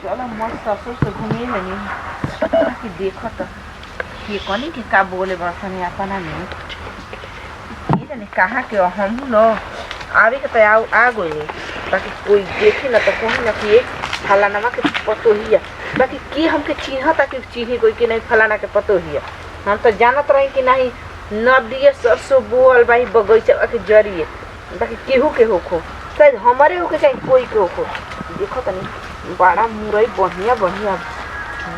चलो मस्त ससुर से घूमिए लेनी कि देखो तो ये कनी के का बोले बरसने अपना में ये जाने कहाँ के हम न आवे के तो आ गए बाकी कोई देखे ना तो कहीं ना कि फलाना के पतो ही है बाकी की हमके चिन्ह ताकि चिन्ह कोई कि नहीं फलाना के पतो ही है हम तो जानत रही कि नहीं नदी सरसों बोल भाई बगीचा के जरिए बाकी केहू के होखो शायद हमारे होके चाहे कोई के होखो देखो तनी बड़ा मुरई बढ़िया बढ़िया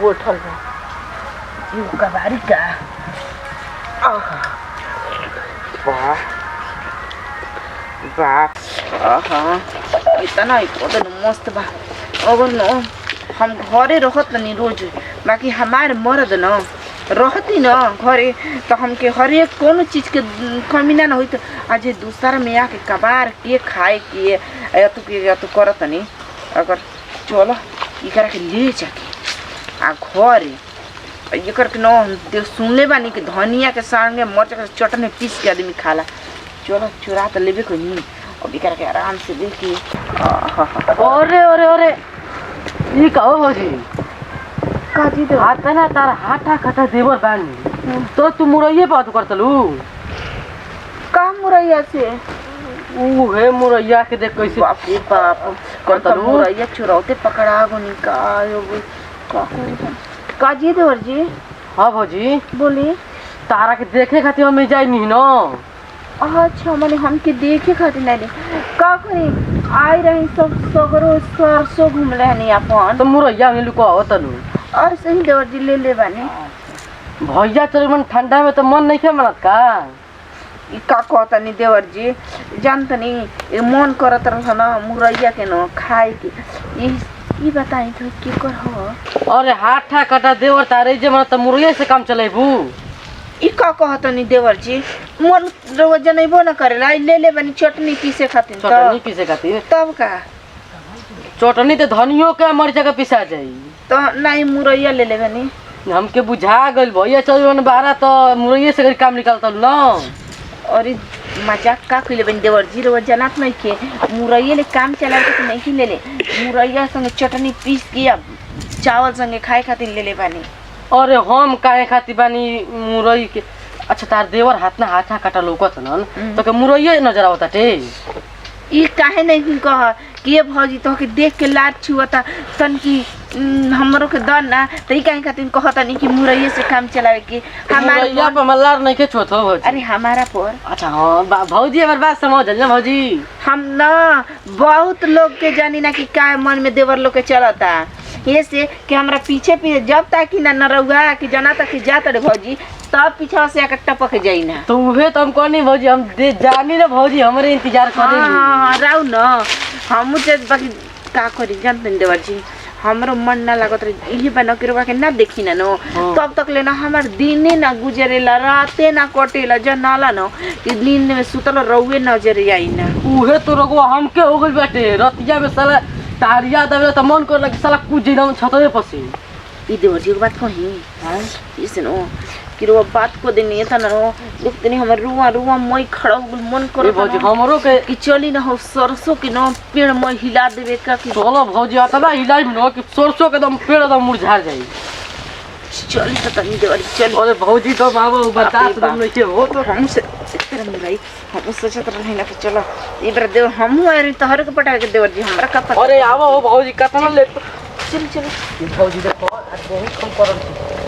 बोठल बा यू कबारी का वाह वाह इतना इतना मस्त बा अगर न हम घरे रहत नहीं रोज बाकी हमारे मर्द न रहती न घरे तो हमके हर एक कोनो चीज़ के कमी ना हुई तो आज दूसरा में आके कबार के खाए के या तो करत नहीं अगर चलो इकरा के ले जाके आ घरे ये करके न सुनले बानी कि धनिया के संगे मरचा के चटनी पीस के आदमी खाला चलो चुरा तो लेबे कोई नहीं अब इकरा के आराम से देखिए अरे अरे अरे ये कहो हो जी काजी दे आता ना तार हाथा खटा देवर बानी तो तू मुरैये बात करतलू का मुरैया से ऊ है मुरैया के देख कैसे बाप रे बाप करतलू मुरैया चुराते पकड़ा गो निकायो का काजी देवर जी हाँ भौजी बोली तारा के देखे खातिर हम जाई नहीं ना अच्छा मैंने हमके देखे खातिर नहीं का करी आई रही सब सगरो सरसों घूम लेनी अपन तो मुरैया में लुको हो तलू और सही देवर जी ले बानी भैया चल मन ठंडा में तो मन नहीं खे मनत का ई का कहतनी देवर जी जानतनी ए मन करत रह ना मुरैया के न खाए के ई बताई तो की कर हो अरे हाथा कटा देवर तारे जे मन त मुरैया से काम चलेबू ई का कहतनी देवर जी मन रोज जनैबो न करेला ले बानी चटनी पीसे खातिर चटनी पीसे खातिर तब का चटनी तो धनियो के मरचा के पिसा जाई तो नहीं मुरैया ले बानी हमके बुझा गइल भैया चल मन बाहर तो मुरैया से काम निकालता ना और मजाक का कइले बन देवर जी रोज जनात नहीं के मुरैया ले काम चला के नहीं ले मुरैया संगे चटनी पीस के चावल संगे खाए खातिर ले बानी अरे हम काहे खातिर बानी मुरई के अच्छा तार देवर हाथ ना हाथा काटा लौकत न तो के मुरैया नजर आवता टे ई काहे नहीं कह कि ये भौजी तो के देख के लार छुअता तन की हमरो के दन ना तई काहे खातिर कहता नहीं कि मुरैया से काम चलावे के मुरैया पे मल्लार नहीं के छोत हो भौजी अरे हमारा पर अच्छा हां भौजी हमर बात समझ ना भौजी हम ना बहुत लोग के जानी ना कि का मन में देवर लोग के चलता ये से कि हमरा पीछे पीछे जब तक कि ना नरौआ कि जना तक कि जात रे भौजी तब पीछे से एक टपक जाई ना तो उहे तो हम कहनी भौजी हम जानी ना भौजी हमरे इंतजार करे हां राउ ना हम जे बाकी का करी जानते देवर जी हमरो मन ना लागत रे इही बना के रोवा के ना देखी ना नो तब तक लेना हमर दिने ना गुजरेला राते ना कटेला जनाला न कि नींद में सुतल रहुए नजर आई ना उहे तो रगो हमके हो गइल बाटे रतिया में साला तारिया दबे त मन कर लगे साला कुछ दिन छतवे पसे ई देवर जी के बात कही हां इसे नो कि रो बात को दिन ये था ना देखते नहीं हमर रुआ मई खड़ा हो गल मन कर भौजी हमरो के कि चली ना हो सरसों के न पेड़ में हिला देवे का कि चलो भौजी आता ना हिलाई में न कि सरसों के एकदम पेड़ एकदम मुरझा जाई चली तो तनी देवर चल अरे भौजी तो बाबा बता तुम नहीं के हो तो हम से तेरा मिलाई हम सोचत रहे ना कि चलो ई बार देव हम अरे तहर के पटा के देवर जी हमरा का पता अरे आवो भौजी कतना ले चल भौजी देखो आज बहुत कम करम